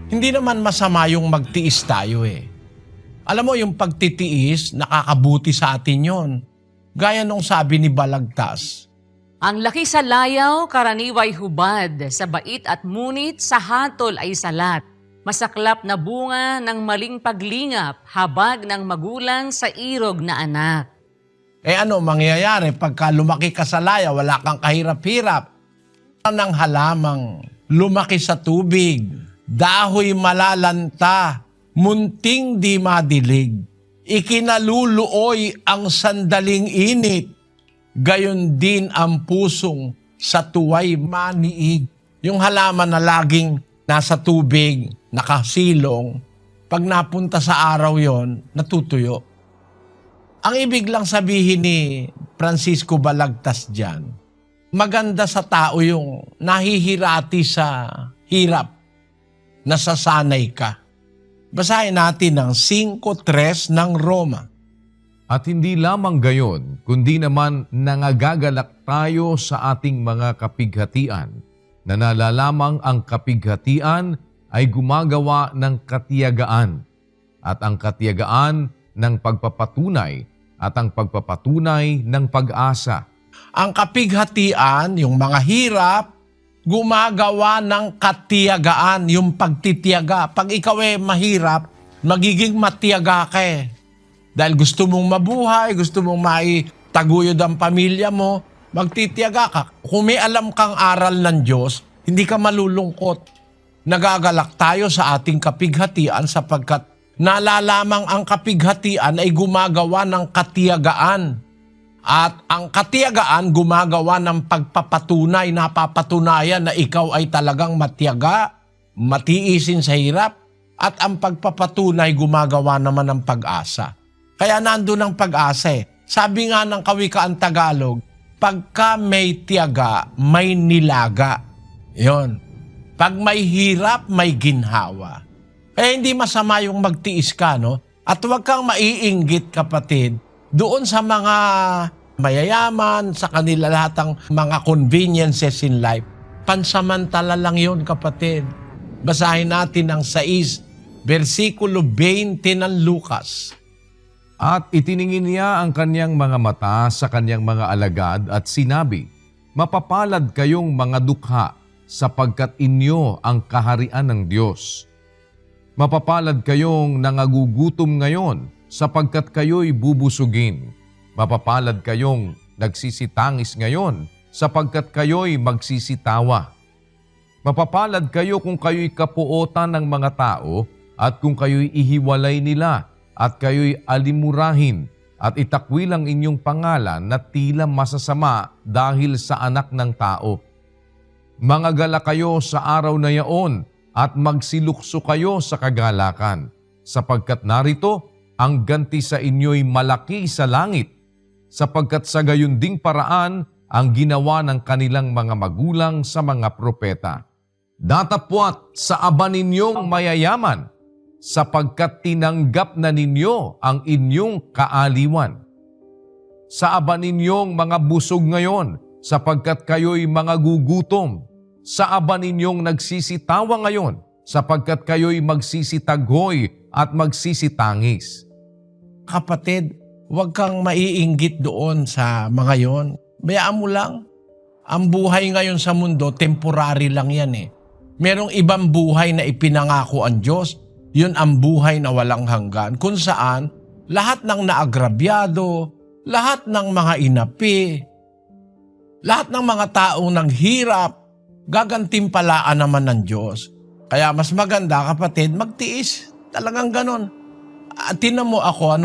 Hindi naman masama yung magtiis tayo eh. Alam mo, yung pagtitiis, nakakabuti sa atin yon. Gaya nung sabi ni Balagtas. Ang laki sa layaw, karaniway hubad. Sa bait at munit, sa hatol ay salat. Masaklap na bunga ng maling paglingap, habag ng magulang sa irog na anak. Ano mangyayari pagka lumaki ka sa laya, wala kang kahirap-hirap? Ng halamang lumaki sa tubig, dahoy malalanta, munting di madilig. Ikinaluluoy ang sandaling init, gayon din ang pusong sa tuway maniig. Yung halaman na laging nasa tubig, nakasilong, pag napunta sa araw yon, natutuyo. Ang ibig lang sabihin ni Francisco Balagtas dyan, maganda sa tao yung nahihirati sa hirap, nasasanay ka. Basahin natin ang 5:3 ng Roma. At hindi lamang gayon, kundi naman nangagagalak tayo sa ating mga kapighatian, na nalalamang ang kapighatian ay gumagawa ng katiyagaan, at ang katiyagaan ng pagpapatunay, at ang pagpapatunay ng pag-asa. Ang kapighatian, yung mga hirap, gumagawa ng katiyagaan, yung pagtitiyaga. Pag ikaw mahirap, magiging matiyaga ka eh. Dahil gusto mong mabuhay, gusto mong maitaguyod ang pamilya mo, magtitiyaga ka. Kung may alam kang aral ng Diyos, hindi ka malulungkot. Nagagalak tayo sa ating kapighatian sapagkat nalalamang ang kapighatian ay gumagawa ng katiyagaan. At ang katiyagaan gumagawa ng pagpapatunay, napapatunayan na ikaw ay talagang matiyaga, matiisin sa hirap, at ang pagpapatunay gumagawa naman ng pag-asa. Kaya nandun ang pag-asa eh. Sabi nga ng Kawikaan Tagalog, pagka may tiyaga, may nilaga. Yon. Pag may hirap, may ginhawa. Hindi masama yung magtiis ka, no? At huwag kang maiinggit, kapatid, doon sa mga mayayaman, sa kanila lahat ng mga conveniences in life. Pansamantala lang yun, kapatid. Basahin natin ang 6, versikulo 20 ng Lucas. At itiningin niya ang kanyang mga mata sa kanyang mga alagad at sinabi, mapapalad kayong mga dukha, sapagkat inyo ang kaharian ng Diyos. Mapapalad kayong nangagugutom ngayon, sapagkat kayo'y bubusugin. Mapapalad kayong nagsisitangis ngayon, sapagkat kayo'y magsisitawa. Mapapalad kayo kung kayo'y kapuotan ng mga tao, at kung kayo'y ihiwalay nila, at kayo'y alimurahin, at itakwil ang inyong pangalan na tila masasama dahil sa anak ng tao. Mangagala kayo sa araw na yaon, at magsilukso kayo sa kagalakan, sapagkat narito ang ganti sa inyo'y malaki sa langit, sapagkat sa gayon ding paraan ang ginawa ng kanilang mga magulang sa mga propeta. Datapwat sa aba ninyong mayayaman, sapagkat tinanggap na ninyo ang inyong kaaliwan. Sa aba ninyong mga busog ngayon, sapagkat kayo'y mga gugutom. Sa aba ninyong nagsisitawa ngayon, sapagkat kayo'y magsisitaghoy at magsisitangis. Kapatid, huwag kang maiinggit doon sa mga yon. Bayaan mo lang. Ang buhay ngayon sa mundo, temporary lang yan eh. Merong ibang buhay na ipinangako ang Diyos. Yun ang buhay na walang hanggan. Kung saan, lahat ng naagrabyado, lahat ng mga inapi, lahat ng mga taong nanghirap, gagantimpalaan naman ng Diyos. Kaya mas maganda, kapatid, magtiis. Talagang ganon. At tinan mo ako,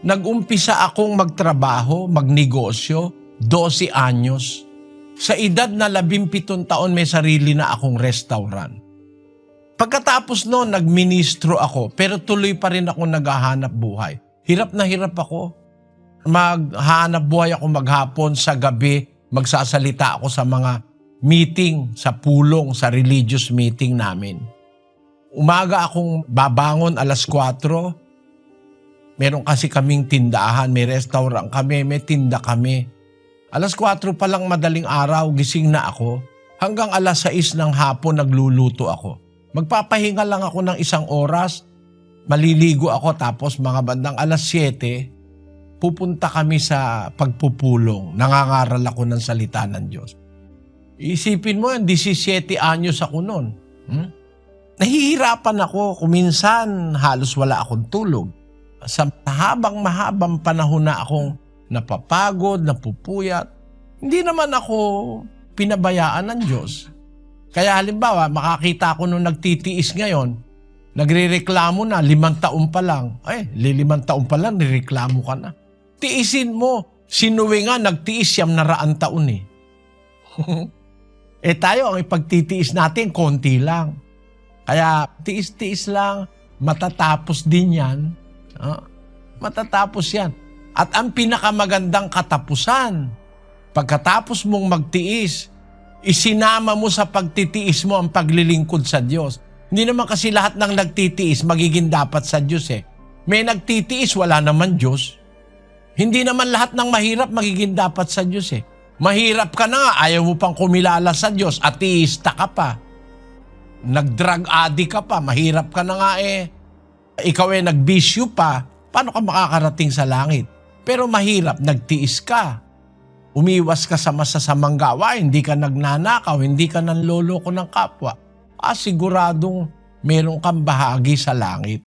nag-umpisa akong magtrabaho, magnegosyo, 12 anyos. Sa edad na 17 taon, may sarili na akong restaurant. Pagkatapos noon, nagministro ako, pero tuloy pa rin ako naghahanap buhay. Hirap na hirap ako. Maghahanap buhay ako maghapon, sa gabi, magsasalita ako sa mga meeting, sa pulong, sa religious meeting namin. Umaga akong babangon 4:00. Meron kasi kaming tindahan, may restaurant kami, may tinda kami. 4:00 pa lang madaling araw, gising na ako. Hanggang 6:00 ng hapon nagluluto ako. Magpapahinga lang ako ng 1 oras, maliligo ako, tapos mga bandang 7:00, pupunta kami sa pagpupulong. Nangangaral ako ng salita ng Diyos. Isipin mo, 17 anyos ako noon. Nahihirapan ako. Kuminsan, halos wala akong tulog. Sa mahabang panahon na akong napapagod, napupuyat, hindi naman ako pinabayaan ng Diyos. Kaya halimbawa, makakita ako nung nagtitiis ngayon, nagrereklamo na, 5 taon pa lang. 5 taon pa lang, nireklamo ka na. Tiisin mo. Sinuwi nga, nagtiis 100 taon eh. Tayo, ang ipagtitiis natin, konti lang. Kaya tiis-tiis lang, matatapos din yan. Matatapos yan. At ang pinakamagandang katapusan, pagkatapos mong magtiis, isinama mo sa pagtitiis mo ang paglilingkod sa Diyos. Hindi naman kasi lahat ng nagtitiis magiging dapat sa Diyos eh. May nagtitiis, wala naman Diyos. Hindi naman lahat ng mahirap magiging dapat sa Diyos eh. Mahirap ka na nga, ayaw mo pang kumilala sa Diyos, ateista ka pa. Nag-drug addict ka pa, mahirap ka na nga eh. Ikaw eh nagbisyo pa, paano ka makakarating sa langit? Pero mahirap, nagtiis ka. Umiwas ka sa masasamang gawain, hindi ka nagnanakaw, hindi ka nanloloko ng kapwa. Siguradong meron kang bahagi sa langit.